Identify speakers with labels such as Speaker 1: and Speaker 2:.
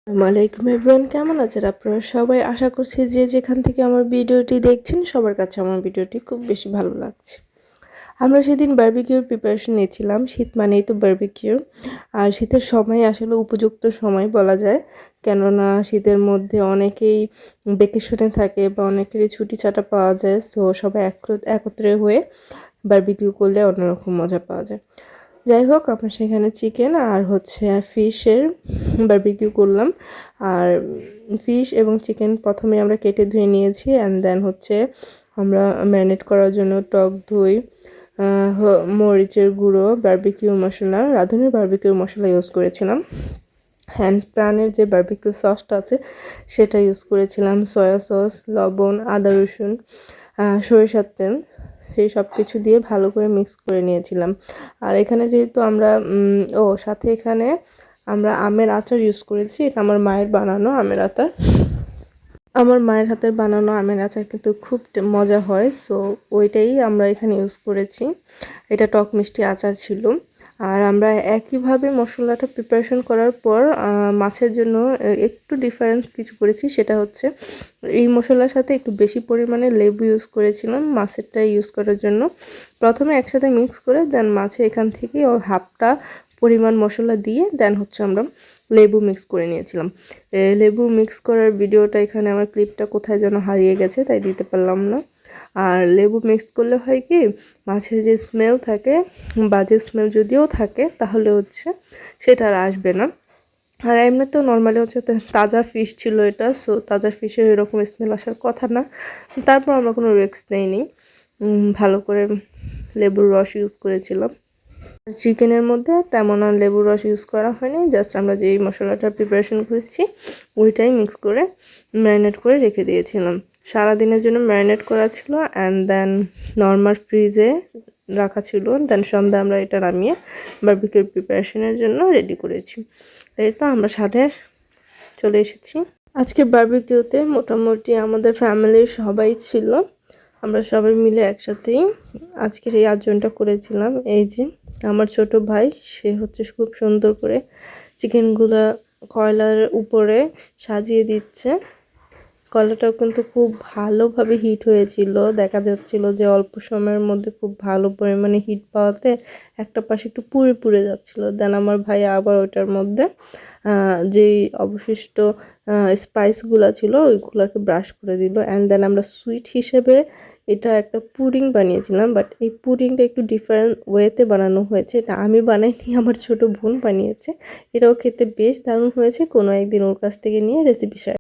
Speaker 1: আসসালামাইকুম এভরিওয়ান, কেমন আছেন আপনারা সবাই? আশা করছি যে যেখান থেকে আমার ভিডিওটি দেখছেন সবার কাছে আমার ভিডিওটি খুব বেশি ভালো লাগছে। আমরা সেদিন বারবিকিউর প্রিপারেশন নিয়েছিলাম। শীত মানেই তো বারবিকিউ, আর শীতের সময় আসলে উপযুক্ত সময় বলা যায়, কেননা শীতের মধ্যে অনেকেই ভ্যাকেশনে থাকে বা অনেকেরই ছুটি ছাটা পাওয়া যায়। সো সবাই একত্রে হয়ে বারবিকিউ করলে অন্যরকম মজা পাওয়া যায়। যাই হোক, আমরা সেখানে চিকেন আর ফিশের বারবিকিউ করলাম। আর ফিশ এবং চিকেন প্রথমে আমরা কেটে ধুয়ে নিয়েছি, অ্যান্ড দেন আমরা ম্যারিনেট করার জন্য টক দই, মরিচের গুঁড়ো, বারবিকিউ মশলা, রাঁধুনি বারবিকিউ মশলা ইউজ করেছিলাম। হ্যান্ড প্রাণের যে বারবিকিউ সসটা আছে সেটা ইউজ করেছিলাম, সয়া সস, লবণ, আদা রসুন, সরিষার তেল, সেই সব কিছু দিয়ে ভালো করে মিক্স করে নিয়েছিলাম। আর এখানে যেহেতু সাথে এখানে আমরা আমের আচার ইউজ করেছি। এটা আমার মায়ের বানানো আমের আচার। আমার মায়ের হাতের বানানো আমের আচার কিন্তু খুব মজা হয়। সো ওইটাই আমরা এখানে ইউজ করেছি। এটা টক মিষ্টি আচার ছিল। আর আমরা একইভাবে মশলাটা প্রিপারেশন করার পর মাছের জন্য একটু ডিফারেন্স কিছু করেছি। সেটা হচ্ছে এই মশলার সাথে একটু বেশি পরিমাণে লেবু ইউজ করেছিলাম মাছেরটা ইউজ করার জন্য। প্রথমে একসাথে মিক্স করে দেন মাছে এখান থেকে হাফটা পরিমাণ মশলা দিয়ে দেন আমরা লেবু মিক্স করে নিয়েছিলাম। লেবু মিক্স করার ভিডিওটা এখানে আমার ক্লিপটা কোথায় যেন হারিয়ে গেছে, তাই দিতে পারলাম না। আর লেবু মিক্স করলে হয় কি, মাছের যে স্মেল থাকে, বাজে স্মেল যদিও থাকে তাহলে সেটা আর আসবে না। আর এমনিতেও নর্মালি তাজা ফিশ ছিল এটা, সো তাজা ফিশে এরকম স্মেল আসার কথা না। তারপর আমরা কোনো রিস্ক নেইনি, ভালো করে লেবুর রস ইউজ করেছিলাম। চিকেনের মধ্যে তেমন আর লেবুর রস ইউজ করা হয়নি, জাস্ট আমরা যেই মশলাটা প্রিপারেশন করেছি ওইটাই মিক্স করে ম্যারিনেট করে রেখে দিয়েছিলাম। সারাদিনের জন্য ম্যারিনেট করা ছিল, অ্যান্ড দেন নর্মাল ফ্রিজে রাখা ছিল। দেন সন্ধ্যা আমরা এটা নামিয়ে বারবিকিউর প্রিপারেশনের জন্য রেডি করেছি। এই তো আমরা সাথে চলে এসেছি। আজকে বারবিকিউতে মোটামুটি আমাদের ফ্যামিলির সবাই ছিল। আমরা সবাই মিলে একসাথেই আজকের এই আয়োজনটা করেছিলাম। এই যে আমার ছোট ভাই, সে খুব সুন্দর করে চিকেনগুলো কয়লার উপরে সাজিয়ে দিচ্ছে। কয়লাটাও কিন্তু খুব ভালোভাবে হিট হয়েছিল, দেখা যাচ্ছিল যে অল্প সময়ের মধ্যে খুব ভালো পরিমাণে হিট পাওয়াতে একটা পাশে একটু পুড়ে পুড়ে যাচ্ছিল। দেন আমার ভাই আবার ওইটার মধ্যে যেই অবশিষ্ট স্পাইসগুলো ছিল ওইগুলোকে ব্রাশ করে দিল। অ্যান্ড দেন আমরা সুইট হিসেবে এটা একটা পুডিং বানিয়েছিলাম, বাট এই পুডিংটা একটু ডিফারেন্ট ওয়েতে বানানো হয়েছে। এটা আমি বানাইনি, আমার ছোট বোন বানিয়েছে। এটাও খেতে বেশ দারুণ হয়েছে। কোনো একদিন ওর কাছ থেকে নিয়ে রেসিপি শেয়ার